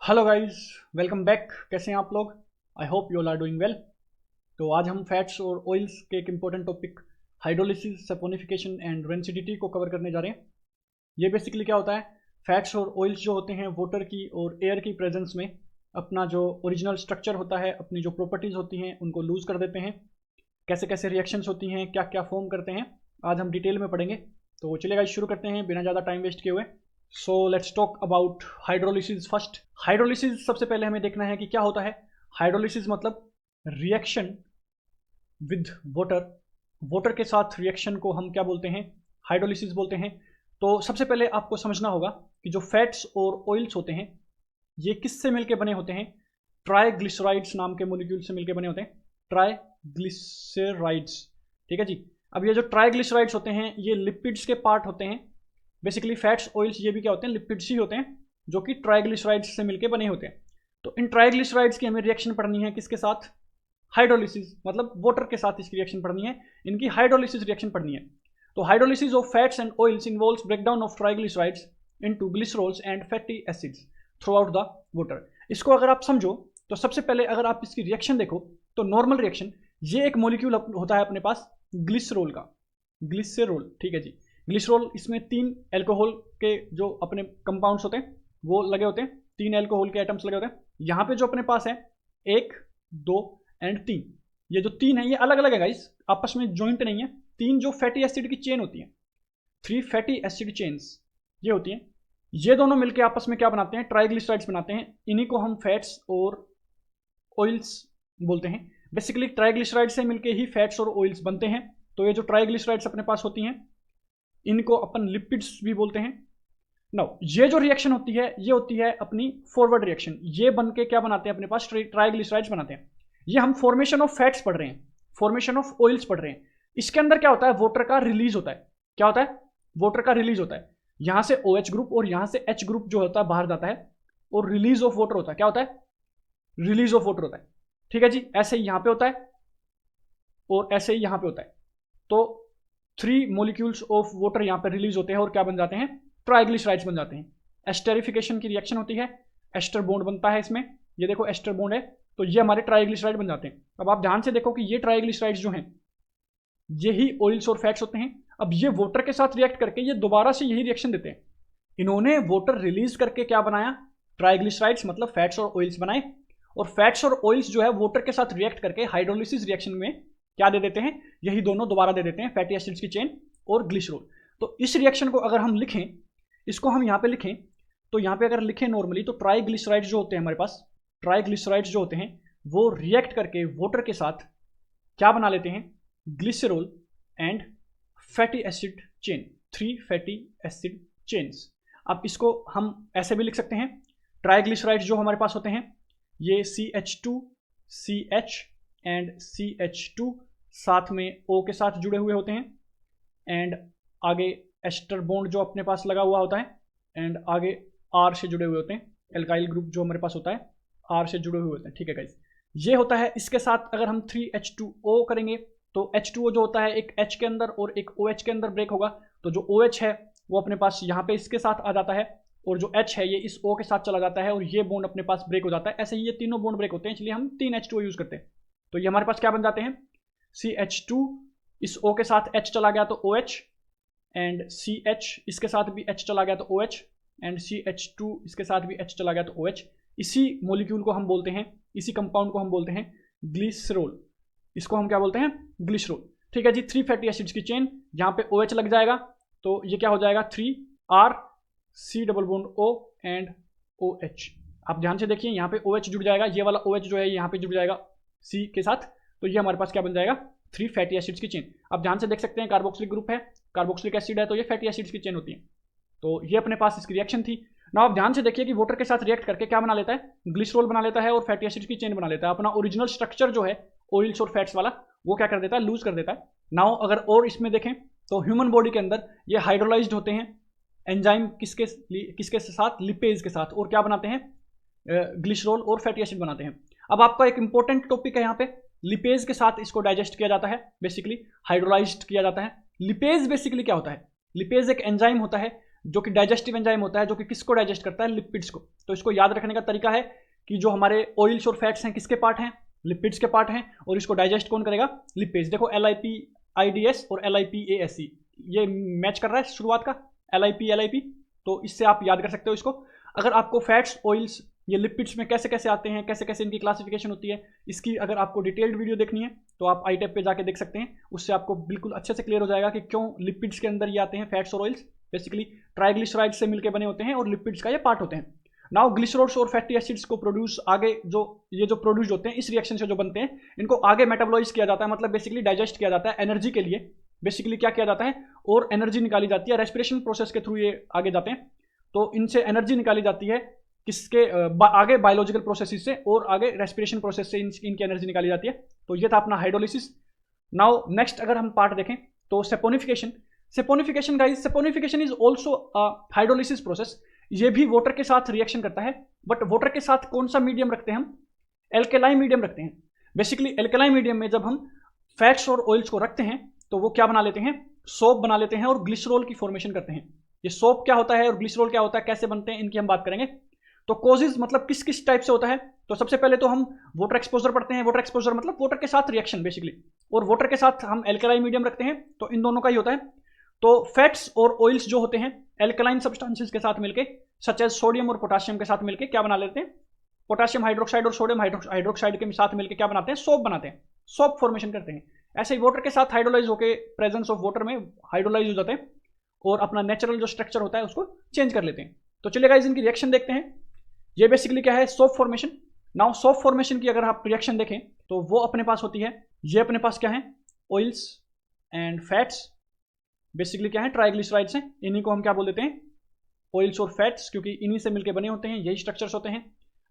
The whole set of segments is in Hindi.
Hello guys, welcome back. कैसे हैं आप लोग? I hope you all are doing well. तो आज हम फैट्स और ऑयल्स के एक important topic hydrolysis, saponification and rancidity को कवर करने जा रहे हैं। ये बेसिकली क्या होता है, फैट्स और ऑयल्स जो होते हैं वाटर की और एयर की प्रेजेंस में अपना जो ओरिजिनल स्ट्रक्चर होता है, अपनी जो प्रॉपर्टीज़ होती हैं उनको लूज़ कर देते हैं। कैसे कैसे रिएक्शंस होती हैं, क्या क्या फॉर्म करते हैं, आज हम डिटेल में पढ़ेंगे। तो चलिए गाइस, शुरू करते हैं बिना ज़्यादा टाइम वेस्ट किए हुए। So let's talk about hydrolysis first. Hydrolysis सबसे पहले हमें देखना है कि क्या होता है। हाइड्रोलिसिस मतलब रिएक्शन विद वाटर। वाटर के साथ रिएक्शन को हम क्या बोलते हैं? हाइड्रोलिसिस बोलते हैं। तो सबसे पहले आपको समझना होगा कि जो फैट्स और ऑयल्स होते हैं ये किससे मिलके बने होते हैं? ट्राइग्लिसराइड्स नाम के मोलिक्यूल से मिलके बने होते हैं, ट्राइग्लिसराइड्स। ठीक है जी। अब ये जो ट्राइग्लिसराइड्स होते हैं ये लिपिड्स के पार्ट होते हैं। बेसिकली फैट्स ऑयल्स ये भी क्या होते हैं, लिपिड्स ही होते हैं जो कि ट्राइग्लिसराइड्स से मिलके बने होते हैं। तो इन ट्राइग्लिसराइड्स की हमें रिएक्शन पढ़नी है किसके साथ? हाइड्रोलिसिस, मतलब वाटर के साथ इसकी रिएक्शन पढ़नी है, इनकी हाइड्रोलिसिस रिएक्शन पढ़नी है। तो hydrolysis of fats and oils involves breakdown of triglycerides into glycerols and fatty acids through out the water. इसको अगर आप समझो तो सबसे पहले अगर आप इसकी रिएक्शन देखो तो नॉर्मल रिएक्शन, ये एक मॉलिक्यूल होता है अपने पास ग्लिसरॉल का, ग्लिसरॉल। ठीक है जी। ग्लिसरॉल, इसमें 3 अल्कोहल के जो अपने कंपाउंड्स होते हैं वो लगे होते हैं, 3 अल्कोहल के एटम्स लगे होते हैं। यहाँ पे जो अपने पास है 1, 2 एंड 3, ये जो 3 है ये अलग अलग है गाइस, आपस में जॉइंट नहीं है। 3 जो फैटी एसिड की चेन होती है, 3 फैटी एसिड चेन्स ये होती हैं, ये दोनों मिलकर आपस में क्या बनाते हैं? ट्राइग्लिसराइड्स बनाते हैं। इन्हीं को हम फैट्स और ऑयल्स बोलते हैं। बेसिकली ट्राइग्लिसराइड से मिलके ही फैट्स और ऑयल्स बनते हैं। तो ये जो ट्राइग्लिसराइड्स अपने पास होती हैं इनको अपन लिपिड्स भी बोलते हैं। नाउ ये जो रिएक्शन होती है ये होती है अपनी फॉरवर्ड रिएक्शन। ये बन के क्या बनाते हैं? अपने पास ट्राइग्लिसराइड्स बनाते हैं। ये हम फॉर्मेशन ऑफ फैट्स पढ़ रहे हैं, फॉर्मेशन ऑफ ऑयल्स पढ़ रहे हैं। इसके अंदर क्या होता है? वाटर का रिलीज होता है। क्या होता है? वाटर का रिलीज होता है। यहां से OH ग्रुप और यहां से H ग्रुप जो होता है बाहर जाता है और रिलीज ऑफ वाटर होता है। क्या होता है? रिलीज ऑफ वाटर होता है। ठीक है जी। ऐसे ही यहां पे होता है और ऐसे ही यहां पे होता है। तो 3 मॉलिक्यूल्स ऑफ वाटर यहाँ पे रिलीज होते हैं और क्या बन जाते हैं? ट्राइग्लिसराइड्स बन जाते हैं। एस्टरिफिकेशन की रिएक्शन होती है, एस्टर बॉन्ड बनता है इसमें। ये देखो एस्टर बॉन्ड है, तो ये हमारे ट्राइग्लिसराइड बन जाते हैं। अब आप ध्यान से देखो कि ये ट्राइग्लिसराइड्स जो हैं यही ऑयल्स और फैट्स होते हैं। अब ये वाटर के साथ रिएक्ट करके ये दोबारा से यही रिएक्शन देते हैं। इन्होंने वाटर रिलीज करके क्या बनाया? ट्राइग्लिसराइड्स मतलब फैट्स और ऑयल्स बनाए। और फैट्स और ऑयल्स जो है वाटर के साथ रिएक्ट करके हाइड्रोलिसिस रिएक्शन में क्या दे देते हैं? यही दोनों दोबारा दे देते हैं, फैटी एसिड्स की चेन और ग्लिसरॉल। तो इस रिएक्शन को अगर हम लिखें, इसको हम यहाँ पे लिखें, तो यहाँ पे अगर लिखें नॉर्मली तो ट्राइग्लिसराइड्स जो होते हैं हमारे पास, ट्राइग्लिसराइड्स जो होते हैं वो रिएक्ट करके वाटर के साथ क्या बना लेते हैं? Glycerol and fatty acid chain, 3 fatty acid chains. अब इसको हम ऐसे भी लिख सकते हैं, ट्राइग्लिसराइड्स जो हमारे पास होते हैं ये CH2, CH एंड CH2 साथ में O के साथ जुड़े हुए होते हैं। एंड आगे एस्टर बॉन्ड जो अपने पास लगा हुआ होता है एंड आगे R से जुड़े हुए होते हैं। एल्काइल ग्रुप जो हमारे पास होता है R से जुड़े हुए होते हैं। ठीक है गाइस, ये होता है। इसके साथ अगर हम 3H2O करेंगे तो H2O जो होता है एक H के अंदर और एक OH के अंदर ब्रेक होगा। तो जो OH है वो अपने पास यहाँ पे इसके साथ आ जाता है और जो H है ये इस O के साथ चला जाता है और ये बॉन्ड अपने पास ब्रेक हो जाता है। ऐसे ही ये तीनों बॉन्ड ब्रेक होते हैं, इसलिए हम 3H2O यूज करते हैं। तो ये हमारे पास क्या बन जाते हैं? CH2, इस O के साथ H चला गया तो OH एंड CH, इसके साथ भी H चला गया तो OH एंड CH2, इसके साथ भी H चला गया तो OH। इसी मॉलिक्यूल को हम बोलते हैं, इसी कंपाउंड को हम बोलते हैं ग्लिसरॉल। इसको हम क्या बोलते हैं? ग्लिसरॉल। ठीक है जी। 3 फैटी एसिड्स की चेन, यहाँ पे OH लग जाएगा तो ये क्या हो जाएगा? 3R C double bond O and OH। आप ध्यान से देखिए यहाँ पे OH जुड़ जाएगा, ये वाला OH जो है यहाँ पे जुड़ जाएगा C के साथ, तो ये हमारे पास क्या बन जाएगा? 3 फैटी एसिड्स की चेन। आप ध्यान से देख सकते हैं कार्बोक्सिलिक ग्रुप है, कार्बोक्सिलिक एसिड है, तो ये फैटी एसिड्स की चेन होती है। तो ये अपने पास इसकी रिएक्शन थी ना। आप ध्यान से देखिए कि वाटर के साथ रिएक्ट करके क्या बना लेता है? ग्लिसरॉल बना लेता है और फैटी एसिड्स की चेन बना लेता है। अपना ओरिजिनल स्ट्रक्चर जो है ऑयल्स और फैट्स वाला वो क्या कर देता है? लूज कर देता है। नाउ अगर और इसमें देखें तो ह्यूमन बॉडी के अंदर ये हाइड्रोलाइज्ड होते हैं एंजाइम किसके साथ? लिपेज के साथ। और क्या बनाते हैं? ग्लिसरॉल और फैटी एसिड बनाते हैं। अब आपका एक इंपॉर्टेंट टॉपिक है यहाँ पे, लिपेज के साथ इसको डाइजेस्ट किया जाता है, बेसिकली हाइड्रोलाइज्ड किया जाता है। लिपेज बेसिकली क्या होता है? लिपेज एक एंजाइम होता है जो कि डाइजेस्टिव एंजाइम होता है, जो कि किसको डाइजेस्ट करता है, लिपिड्स को। तो इसको याद रखने का तरीका है कि जो हमारे ऑयल्स और फैट्स हैं किसके पार्ट हैं, लिपिड्स के पार्ट हैं, और इसको डाइजेस्ट कौन करेगा, लिपिड्स। देखो LIPIDS और LIPASE ये मैच कर रहा है शुरुआत का, LIP, तो इससे आप याद कर सकते हो इसको। अगर आपको फैट्स, ऑयल्स, ये लिपिड्स में कैसे कैसे आते हैं, कैसे कैसे इनकी क्लासिफिकेशन होती है, इसकी अगर आपको डिटेल्ड वीडियो देखनी है तो आप आई टैब पे जाके देख सकते हैं। उससे आपको बिल्कुल अच्छे से क्लियर हो जाएगा कि क्यों लिपिड्स के अंदर ये आते हैं, फैट्स और ऑयल्स बेसिकली ट्राइग्लिसराइड्स से मिलकर बने होते हैं और लिपिड्स का ये पार्ट होते हैं। नाउ ग्लिसरॉल्स और फैटी एसिड्स को प्रोड्यूस आगे जो प्रोड्यूस होते हैं इस रिएक्शन से जो बनते हैं, इनको आगे मेटाबोलाइज किया जाता है, मतलब बेसिकली डाइजेस्ट किया जाता है एनर्जी के लिए। बेसिकली क्या किया जाता है, और एनर्जी निकाली जाती है रेस्पिरेशन प्रोसेस के थ्रू, ये आगे जाते हैं। तो इनसे एनर्जी निकाली जाती है किसके आगे, बायोलॉजिकल प्रोसेस से, और आगे रेस्पिरेशन प्रोसेस से इनकी एनर्जी निकाली जाती है। तो ये था अपना हाइड्रोलिसिस। नाउ नेक्स्ट अगर हम पार्ट देखें तो saponification guys, saponification is also hydrolysis process. ये भी वाटर के साथ रिएक्शन करता है, बट वाटर के साथ कौन सा मीडियम रखते हैं हम, एल्केलाइन मीडियम रखते हैं। बेसिकली एल्केलाइन मीडियम में जब हम फैट्स और ऑयल्स को रखते हैं तो वो क्या बना लेते हैं, सोप बना लेते हैं और ग्लिसरॉल की फॉर्मेशन करते हैं। ये सोप क्या होता है और ग्लिसरॉल क्या होता है, कैसे बनते हैं, इनकी हम बात करेंगे। तो कॉजेज मतलब किस किस टाइप से होता है, तो सबसे पहले तो हम वाटर एक्सपोजर पढ़ते हैं। वाटर एक्सपोजर मतलब वाटर के साथ रिएक्शन बेसिकली, और वाटर के साथ हम एल्केलाइन मीडियम रखते हैं, तो इन दोनों का ही होता है। तो फैट्स और ऑयल्स जो होते हैं एल्कलाइन सब्सटेंसेस के साथ मिलके, सच एज सोडियम और पोटाशियम के साथ मिलके क्या बना लेते हैं, पोटाशियम हाइड्रोक्साइड और सोडियम हाइड्रोक्साइड के साथ मिलकर क्या बनाते हैं, सोप बनाते हैं, सोप फॉर्मेशन करते हैं। ऐसे ही वाटर के साथ हाइड्रोलाइज होकर प्रेजेंस ऑफ वाटर में हाइड्रोलाइज हो जाते हैं और अपना नेचुरल जो स्ट्रक्चर होता है उसको चेंज कर लेते हैं। तो चलिए गाइस इनकी रिएक्शन देखते हैं। ये बेसिकली क्या है, soap formation. Now soap formation की अगर आप रिएक्शन देखें तो वो अपने पास होती है, ये अपने पास क्या है, ऑयल्स एंड फैट्स, बेसिकली क्या है, ट्राइग्लिसराइड्स हैं। इन्हीं को हम क्या बोल देते हैं, ऑयल्स और फैट्स, क्योंकि इन्हीं से मिलकर बने होते हैं, यही स्ट्रक्चर्स होते हैं।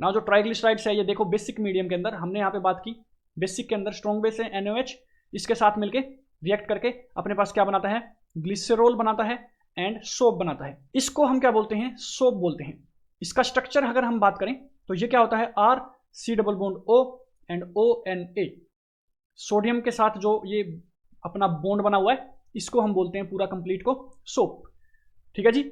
ना जो ट्राइग्लिसराइड्स है, ये देखो बेसिक मीडियम के अंदर, हमने यहाँ पे बात की बेसिक के अंदर स्ट्रॉन्ग बेस है NaOH, इसके साथ मिलके रिएक्ट करके अपने पास क्या बनाता है, ग्लिसरॉल बनाता है एंड सोप बनाता है। इसको हम क्या बोलते हैं, सोप बोलते हैं। इसका स्ट्रक्चर अगर हम बात करें तो ये क्या होता है, RC double bond O and ONA, sodium के साथ जो ये अपना बॉन्ड बना हुआ है इसको हम बोलते हैं पूरा कंप्लीट को सोप। ठीक है जी,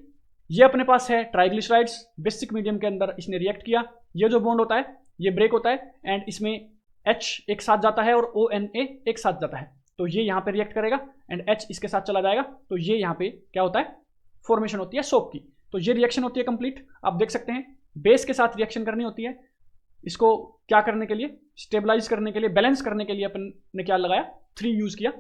ये अपने पास है ट्राइग्लिसराइड्स, बेसिक मीडियम के अंदर इसने रिएक्ट किया, ये जो बॉन्ड होता है ये ब्रेक होता है एंड इसमें H एक साथ जाता है और ONA एक साथ जाता है, तो ये यहाँ पे रिएक्ट करेगा एंड H इसके साथ चला जाएगा, तो ये यहाँ पे क्या होता है, फॉर्मेशन होती है सोप की। तो ये रिएक्शन होती है कंप्लीट। आप देख सकते हैं बेस के साथ रिएक्शन करनी होती है, इसको क्या करने के लिए, स्टेबलाइज करने के लिए, बैलेंस करने के लिए अपन ने क्या लगाया, 3 यूज किया।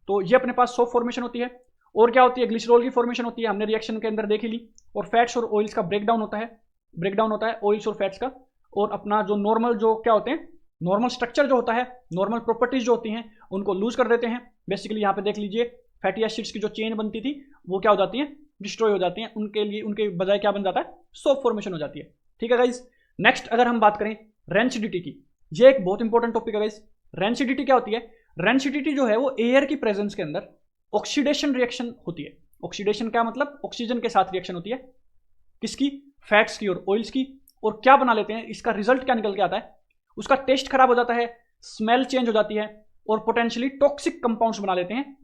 तो ये अपने पास सोप फॉर्मेशन होती है। और क्या होती है, ग्लिसरॉल की फॉर्मेशन होती है, हमने रिएक्शन के अंदर देख ली। और फैट्स और ऑयल्स का ब्रेकडाउन होता है ऑयल्स और फैट्स का। और अपना जो नॉर्मल जो क्या होते हैं, नॉर्मल स्ट्रक्चर जो होता है, नॉर्मल प्रॉपर्टीज जो होती हैं उनको लूज कर देते हैं। बेसिकली यहाँ पे देख लीजिए फैटी एसिड्स की जो चेन बनती थी वो क्या हो जाती है, डिस्ट्रॉय हो जाती हैं, उनके बजाय क्या बन जाता है, सोप फॉर्मेशन हो जाती है। ठीक है गाइज, नेक्स्ट अगर हम बात करें रेंसिडिटी की, ये एक बहुत इंपॉर्टेंट टॉपिक है गाइज। रेंसिडिटी क्या होती है, रेंसिडिटी जो है वो एयर की प्रेजेंस के अंदर ऑक्सीडेशन रिएक्शन होती है। ऑक्सीडेशन क्या मतलब, ऑक्सीजन के साथ रिएक्शन होती है, किसकी, फैट्स की और ऑयल्स की। और क्या बना लेते हैं, इसका रिजल्ट क्या निकल के आता है, उसका टेस्ट खराब हो जाता है, स्मेल चेंज हो जाती है और पोटेंशियली टॉक्सिक कंपाउंड्स बना लेते हैं,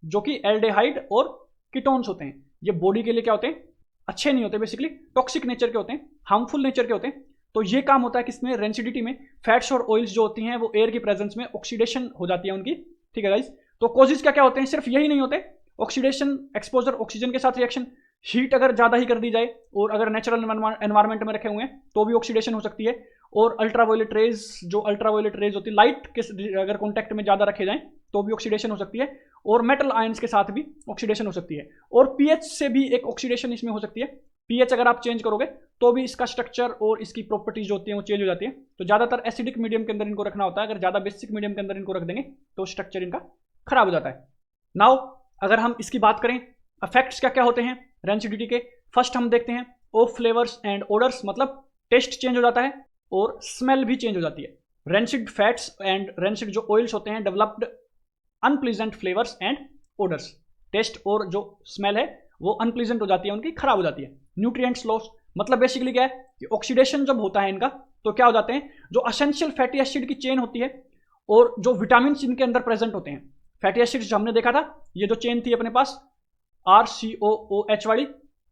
जो कि एल्डेहाइड और कीटोन्स होते हैं। ये बॉडी के लिए क्या होते हैं, अच्छे नहीं होते, बेसिकली टॉक्सिक नेचर के होते हैं, हार्मफुल नेचर के होते हैं। तो ये काम होता है किसमें, रेंसिडिटी में। फैट्स और ऑयल्स जो होती हैं वो एयर की प्रेजेंस में ऑक्सीडेशन हो जाती है उनकी। ठीक है गाइस, तो कॉजेज क्या क्या होते हैं, सिर्फ यही नहीं होते, ऑक्सीडेशन, एक्सपोजर, ऑक्सीजन के साथ रिएक्शन, हीट अगर ज़्यादा ही कर दी जाए और अगर नेचुरल एनवायरनमेंट में रखे हुए हैं तो भी ऑक्सीडेशन हो सकती है। और अल्ट्रावायलेट रेज, जो अल्ट्रावायलेट रेज होती है, लाइट के अगर कॉन्टैक्ट में ज़्यादा रखे जाएं तो भी ऑक्सीडेशन हो सकती है। और मेटल आयंस के साथ भी ऑक्सीडेशन हो सकती है। और पीएच से भी एक ऑक्सीडेशन इसमें हो सकती है। पीएच अगर आप चेंज करोगे तो भी इसका स्ट्रक्चर और इसकी प्रॉपर्टीज जो होती हैं वो चेंज हो जाती है। तो ज़्यादातर एसिडिक मीडियम के अंदर इनको रखना होता है, अगर ज़्यादा बेसिक मीडियम के अंदर इनको रख देंगे तो स्ट्रक्चर इनका खराब हो जाता है। नाउ अगर हम इसकी बात करें इफेक्ट्स क्या क्या होते हैं रेंसिडिटी के, फर्स्ट हम देखते हैं ऑफ फ्लेवर्स एंड ओडर्स, मतलब टेस्ट चेंज हो जाता है और स्मेल भी चेंज हो जाती है। रेंसिड फैट्स एंड रेंसिड जो ऑयल्स होते हैं developed unpleasant flavours and odours, taste और जो स्मेल है वो अनप्लीजेंट हो जाती है, उनकी खराब हो जाती है। न्यूट्रिएंट्स लॉस, मतलब बेसिकली क्या है कि ऑक्सीडेशन जब होता है इनका तो क्या हो जाते हैं, जो असेंशियल फैटी एसिड की चेन होती है और जो विटामिन इनके अंदर प्रेजेंट होते हैं, फैटी एसिड्स जो हमने देखा था, ये जो चेन थी अपने पास RCOOH वाली,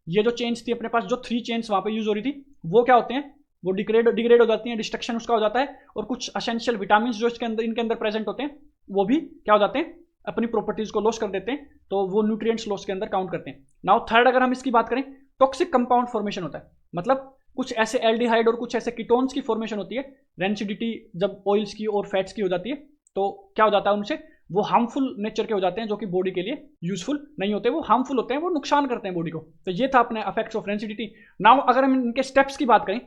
ये जो चेन्स थी अपने पास, जो 3 चेन्स वहाँ पे यूज हो रही थी, वो क्या होते हैं, वो डिग्रेड हो जाती हैं, डिस्ट्रक्शन उसका हो जाता है, और कुछ असेंशियल विटामिन जो इसके अंदर इनके अंदर प्रेजेंट होते हैं वो भी क्या हो जाते हैं, अपनी प्रॉपर्टीज को लॉस कर देते हैं, तो वो न्यूट्रिएंट्स लॉस के अंदर काउंट करते हैं। नाउ थर्ड अगर हम इसकी बात करें, टॉक्सिक कंपाउंड फॉर्मेशन होता है, मतलब कुछ ऐसे एल्डिहाइड और कुछ ऐसे कीटोन्स की फॉर्मेशन होती है। रेंसिडिटी जब ऑयल्स की और फैट्स की हो जाती है तो क्या हो जाता है उनसे, वो हार्मफुल नेचर के हो जाते हैं, जो कि बॉडी के लिए यूजफुल नहीं होते, वो हार्मफुल होते हैं, वो नुकसान करते हैं बॉडी को। तो ये था अपने इफेक्ट्स ऑफ रेंसिडिटी। नाउ अगर हम इनके स्टेप्स की बात करें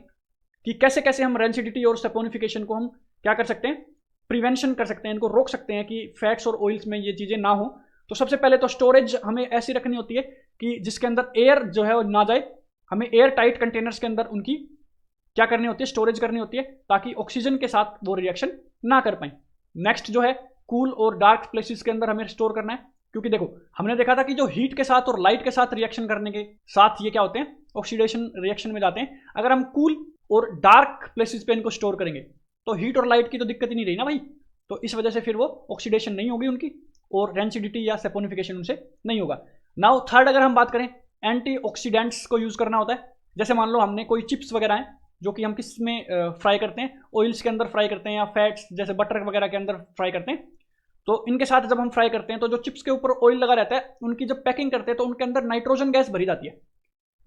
कि कैसे कैसे हम रेंसिडिटी और सपोनिफिकेशन को हम क्या कर सकते हैं, प्रिवेंशन कर सकते हैं, इनको रोक सकते हैं कि फैट्स और ऑयल्स में ये चीज़ें ना हो। तो सबसे पहले तो स्टोरेज हमें ऐसी रखनी होती है कि जिसके अंदर एयर जो है वो ना जाए, हमें एयर टाइट कंटेनर्स के अंदर उनकी क्या करनी होती है, स्टोरेज करनी होती है, ताकि ऑक्सीजन के साथ वो रिएक्शन ना कर पाए। नेक्स्ट जो है कूल और डार्क प्लेसेस के अंदर हमें स्टोर करना है, क्योंकि देखो हमने देखा था कि जो हीट के साथ और लाइट के साथ रिएक्शन करने के साथ ये क्या होते हैं, ऑक्सीडेशन रिएक्शन में जाते हैं। अगर हम कूल और डार्क प्लेसेस पे इनको स्टोर करेंगे तो हीट और लाइट की तो दिक्कत ही नहीं रही ना भाई, तो इस वजह से फिर वो ऑक्सीडेशन नहीं होगी उनकी और रेंसिडिटी या सेपोनिफिकेशन उनसे नहीं होगा। नाउ थर्ड अगर हम बात करें, एंटीऑक्सीडेंट्स को यूज करना होता है। जैसे मान लो हमने कोई चिप्स वगैरह हैं जो कि हम किस में फ्राई करते हैं, ऑयल्स के अंदर फ्राई करते हैं या फैट्स जैसे बटर वगैरह के अंदर फ्राई करते हैं, तो इनके साथ जब हम फ्राई करते हैं तो जो चिप्स के ऊपर ऑयल लगा रहता है, उनकी जब पैकिंग करते हैं तो उनके अंदर नाइट्रोजन गैस भरी जाती है।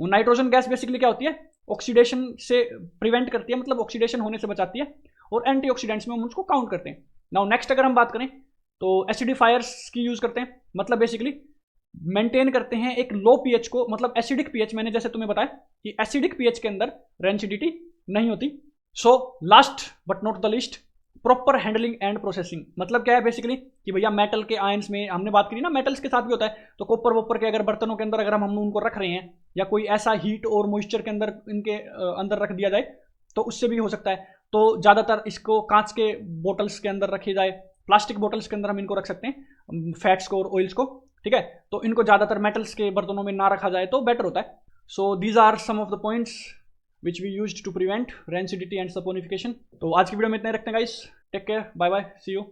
वो नाइट्रोजन गैस बेसिकली क्या होती है, ऑक्सीडेशन से प्रिवेंट करती है, मतलब ऑक्सीडेशन होने से बचाती है, और एंटीऑक्सीडेंट्स में हम उसको काउंट करते हैं। नाउ नेक्स्ट अगर हम बात करें तो एसिडिफायर्स की यूज करते हैं, मतलब बेसिकली मेंटेन करते हैं एक लो पीएच को, मतलब एसिडिक पीएच, मैंने जैसे तुम्हें बताया कि एसिडिक पीएच के अंदर रेंसिडिटी नहीं होती। So last but not the least, proper handling and processing, मतलब क्या है बेसिकली कि भैया मेटल के आयंस में हमने बात करी ना, मेटल्स के साथ भी होता है, तो कॉपर वॉपर के अगर बर्तनों के अंदर अगर हम उनको रख रहे हैं या कोई ऐसा हीट और मॉइस्चर के अंदर इनके अंदर रख दिया जाए तो उससे भी हो सकता है। तो ज़्यादातर इसको कांच के बोटल्स के अंदर रखी जाए, प्लास्टिक बोटल्स के अंदर हम इनको रख सकते हैं फैट्स को और ऑयल्स को, ठीक है। तो इनको ज़्यादातर मेटल्स के बर्तनों में ना रखा जाए तो बेटर होता है। So these are some of the points which we used to prevent rancidity and saponification. तो आज की वीडियो में इतने रखते हैं guys, take care, bye bye, see you.